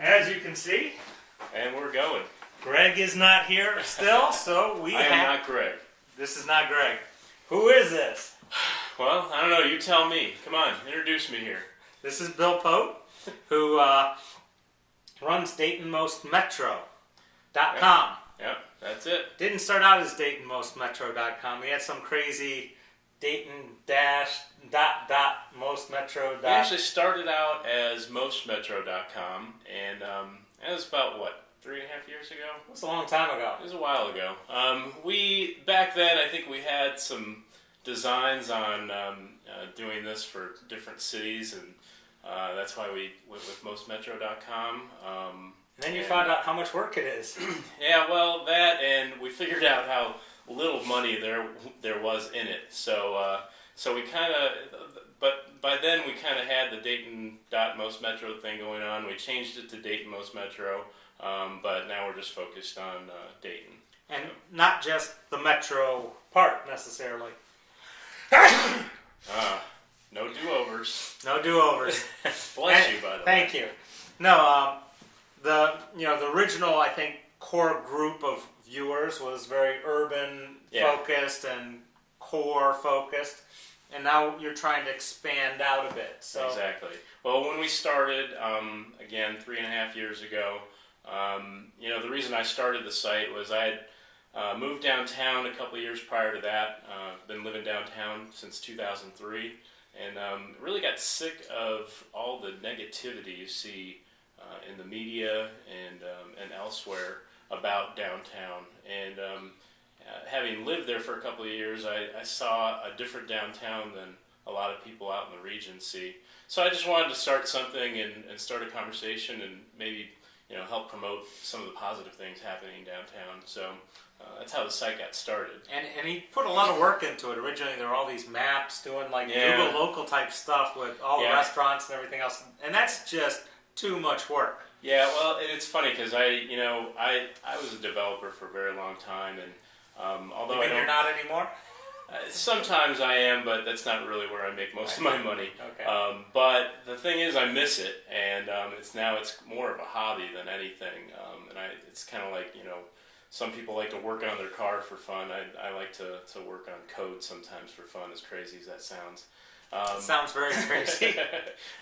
As you can see, And we're going. Greg is not here still, so I am not Greg. This is not Greg. Who is this? Well, I don't know. You tell me. Come on, introduce me here. This is Bill Pote, who runs DaytonMostMetro.com. Yep, that's it. Didn't start out as DaytonMostMetro.com. He had some crazy Dayton-mostmetro. We actually started out as mostmetro.com, and that was about, what, 3.5 years ago? It was a long time ago. It was a while ago. Back then, I think we had some designs on doing this for different cities, and that's why we went with mostmetro.com. And then you found out how much work it is. Yeah, well, that, and we figured out how little money there was in it. So we kind of, but by then we kind of had the Dayton.mostmetro thing going on. We changed it to Dayton Most Metro, but now we're just focused on Dayton. And not just the metro part necessarily. No do-overs. No do-overs. Bless you, by the way. Thank you. No, the original, I think, core group of viewers was very urban focused and core focused, and now you're trying to expand out a bit. So exactly. Well, when we started, again 3.5 years ago, the reason I started the site was I had moved downtown a couple of years prior to that. Been living downtown since 2003, and really got sick of all the negativity you see in the media and elsewhere about downtown. And having lived there for a couple of years, I saw a different downtown than a lot of people out in the region see. So I just wanted to start something and start a conversation and maybe help promote some of the positive things happening downtown. So that's how the site got started. And he put a lot of work into it. Originally, there were all these maps doing Google local type stuff with all the restaurants and everything else, and that's just too much work. Yeah, well, it's funny because I was a developer for a very long time, and although you're not anymore. Sometimes I am, but that's not really where I make most of my money. Okay. But the thing is, I miss it, and it's more of a hobby than anything. It's kind of like some people like to work on their car for fun. I like to work on code sometimes for fun, as crazy as that sounds. It sounds very crazy.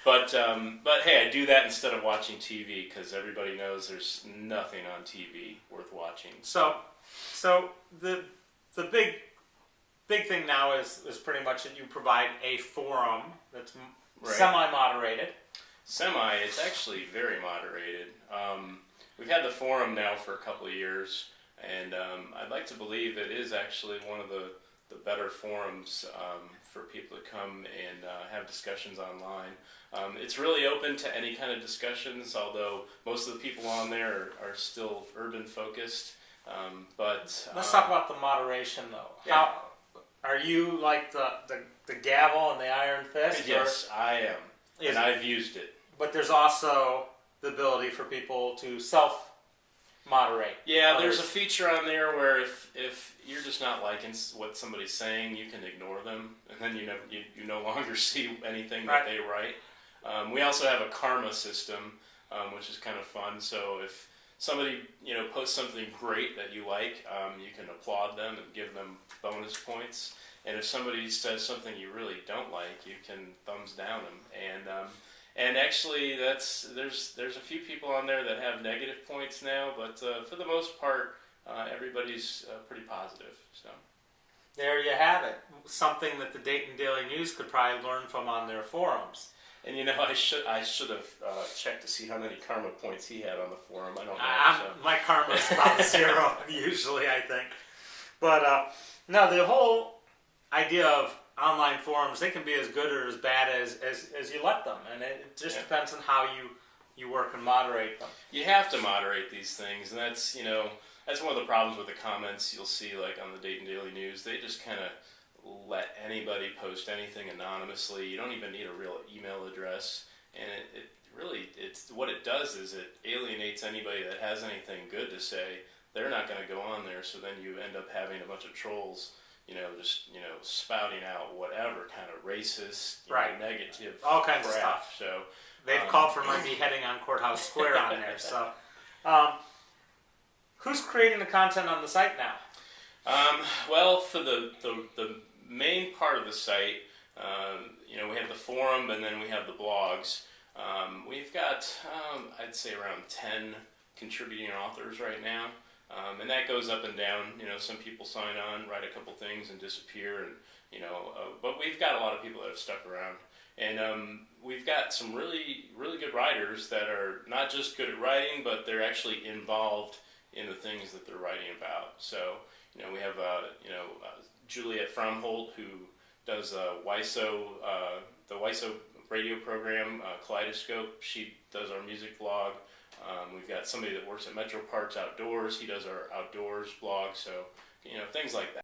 But hey, I do that instead of watching TV because everybody knows there's nothing on TV worth watching. So the big thing now is pretty much that you provide a forum that's semi-moderated. It's actually very moderated. We've had the forum now for a couple of years, and I'd like to believe it is actually one of the better forums for people to come and have discussions online. It's really open to any kind of discussions, although most of the people on there are still urban focused. But let's talk about the moderation, though. Yeah. Are you like the gavel and the iron fist? Yes, I am, and I've used it. But there's also the ability for people to self-moderate. Yeah, there's a feature on there where if you're just not liking what somebody's saying, you can ignore them, and then you no longer see anything that they write. We also have a karma system, which is kind of fun. So if somebody posts something great that you like, you can applaud them and give them bonus points. And if somebody says something you really don't like, you can thumbs down them. And actually, there's a few people on there that have negative points now, but for the most part, everybody's pretty positive. So there you have it. Something that the Dayton Daily News could probably learn from on their forums. And I should have checked to see how many karma points he had on the forum. I don't know. My karma is about 0 usually, I think. But no, the whole idea of online forums, they can be as good or as bad as you let them, and it just depends on how you work and moderate them. You have to moderate these things, and that's one of the problems with the comments you'll see on the Dayton Daily News. They just kind of let anybody post anything anonymously. You don't even need a real email address, and it's what it does is it alienates anybody that has anything good to say. They're not going to go on there, so then you end up having a bunch of trolls spouting out whatever kind of racist, negative all kinds crap. of stuff. So They've called for my beheading on Courthouse Square on there. So, who's creating the content on the site now? Well, for the main part of the site, we have the forum and then we have the blogs. We've got, I'd say, around 10 contributing authors right now. And that goes up and down. Some people sign on, write a couple things, and disappear. And but we've got a lot of people that have stuck around. And we've got some really, really good writers that are not just good at writing, but they're actually involved in the things that they're writing about. So, we have Juliet Fromholt, who does the WISO radio program, Kaleidoscope. She does our music blog. We've got somebody that works at Metro Parks Outdoors. He does our outdoors blog. So, things like that.